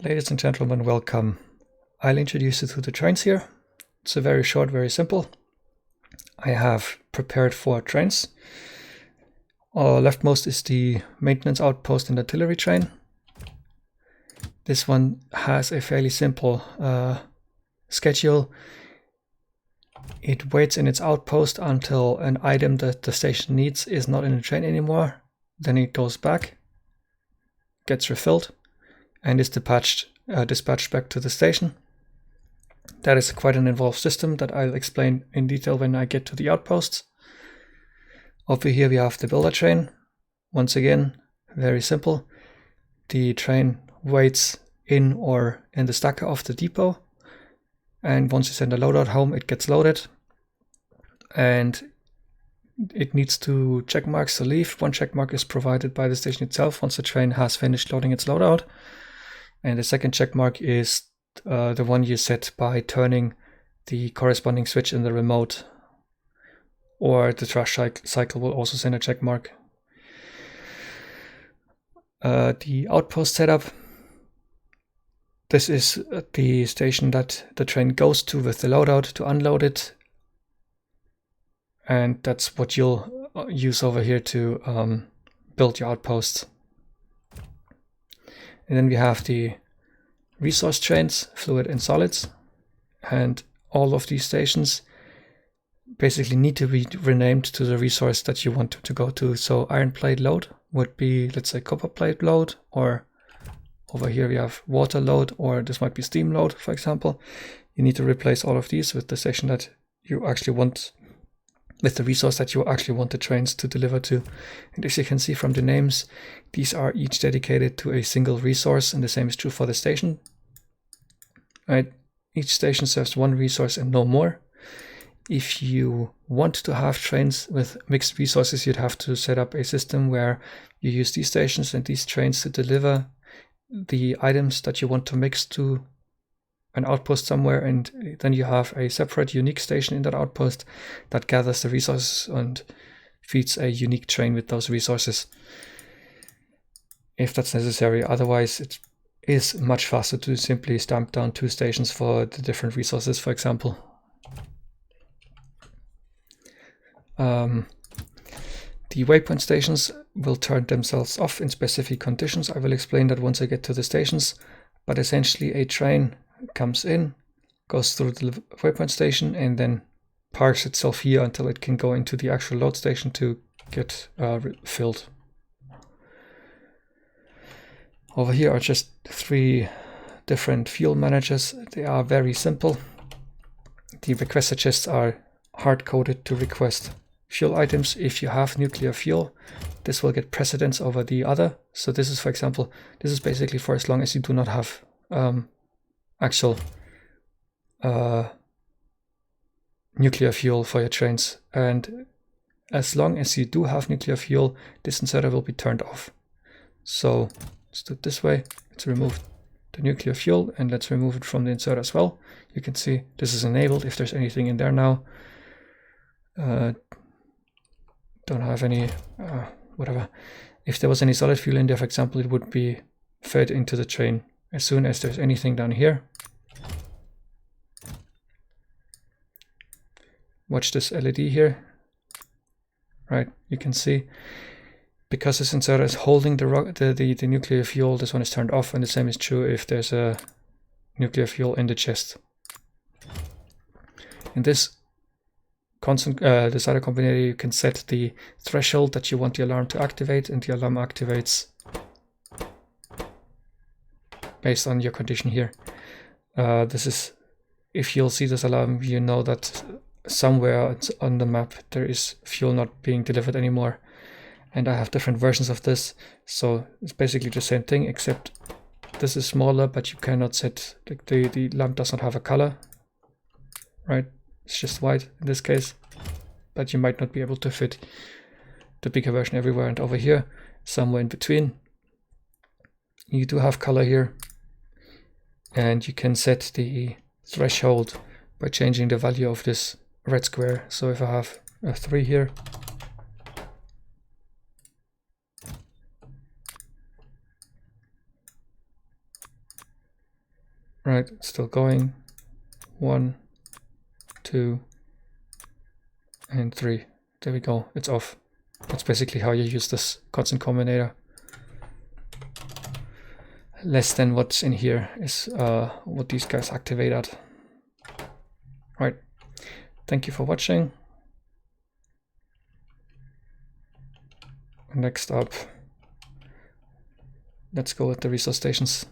Ladies and gentlemen, welcome. I'll introduce you to the trains here. It's a very short, very simple. I have prepared 4 trains. Leftmost is the maintenance outpost and artillery train. This one has a fairly simple schedule. It waits in its outpost until an item that the station needs is not in the train anymore. Then it goes back, gets refilled, and is dispatched back to the station. That is quite an involved system that I'll explain in detail when I get to the outposts. Over here we have the builder train. Once again, very simple. The train waits in or in the stacker of the depot, and once you send a loadout home, it gets loaded, and it needs 2 check marks to leave. 1 check mark is provided by the station itself once the train has finished loading its loadout, and the second check mark is the one you set by turning the corresponding switch in the remote, or the trash cycle will also send a check mark. The outpost setup. This is the station that the train goes to with the loadout to unload it, and that's what you'll use over here to build your outposts. And then we have the resource trains, fluid and solids, and all of these stations basically need to be renamed to the resource that you want to go to. So iron plate load would be, let's say, copper plate load, or over here we have water load, or this might be steam load, for example. You need to replace all of these with the station that you actually want, with the resource that you actually want the trains to deliver to. And as you can see from the names, these are each dedicated to a single resource, and the same is true for the station. Right? Each station serves 1 resource and no more. If you want to have trains with mixed resources, you'd have to set up a system where you use these stations and these trains to deliver the items that you want to mix to an outpost somewhere, and then you have a separate unique station in that outpost that gathers the resources and feeds a unique train with those resources if that's necessary. Otherwise, it is much faster to simply stamp down 2 stations for the different resources, for example. The waypoint stations will turn themselves off in specific conditions. I will explain that once I get to the stations, but essentially a train comes in, goes through the waypoint station, and then parks itself here until it can go into the actual load station to get filled. Over here are just 3 different fuel managers. They are very simple. The requester chests are hard-coded to request fuel items. If you have nuclear fuel, this will get precedence over the other. So this is, for example, this is basically for as long as you do not have actual nuclear fuel for your trains. And as long as you do have nuclear fuel, this inserter will be turned off. So let's do it this way. Let's remove the nuclear fuel, and let's remove it from the insert as well. You can see this is enabled if there's anything in there now. Don't have any whatever. If there was any solid fuel in there, for example, it would be fed into the train. As soon as there's anything down here, watch this LED here. Right, you can see, because this inserter is holding the nuclear fuel, this one is turned off, and the same is true if there's a nuclear fuel in the chest. In this decider combinator, you can set the threshold that you want the alarm to activate, and the alarm activates based on your condition here. This is, if you'll see this alarm, you know that somewhere on the map there is fuel not being delivered anymore. And I have different versions of this, so it's basically the same thing, except this is smaller, but you cannot set, like, the lamp does not have a color, right? It's just white in this case, but you might not be able to fit the bigger version everywhere. And over here, somewhere in between, you do have color here, and you can set the threshold by changing the value of this red square. So if I have a 3 here, Right, it's still going. 1, 2, and 3. There we go, it's off. That's basically how you use this constant combinator. Less than what's in here is what these guys activate at. Right, thank you for watching. Next up, let's go with the resource stations.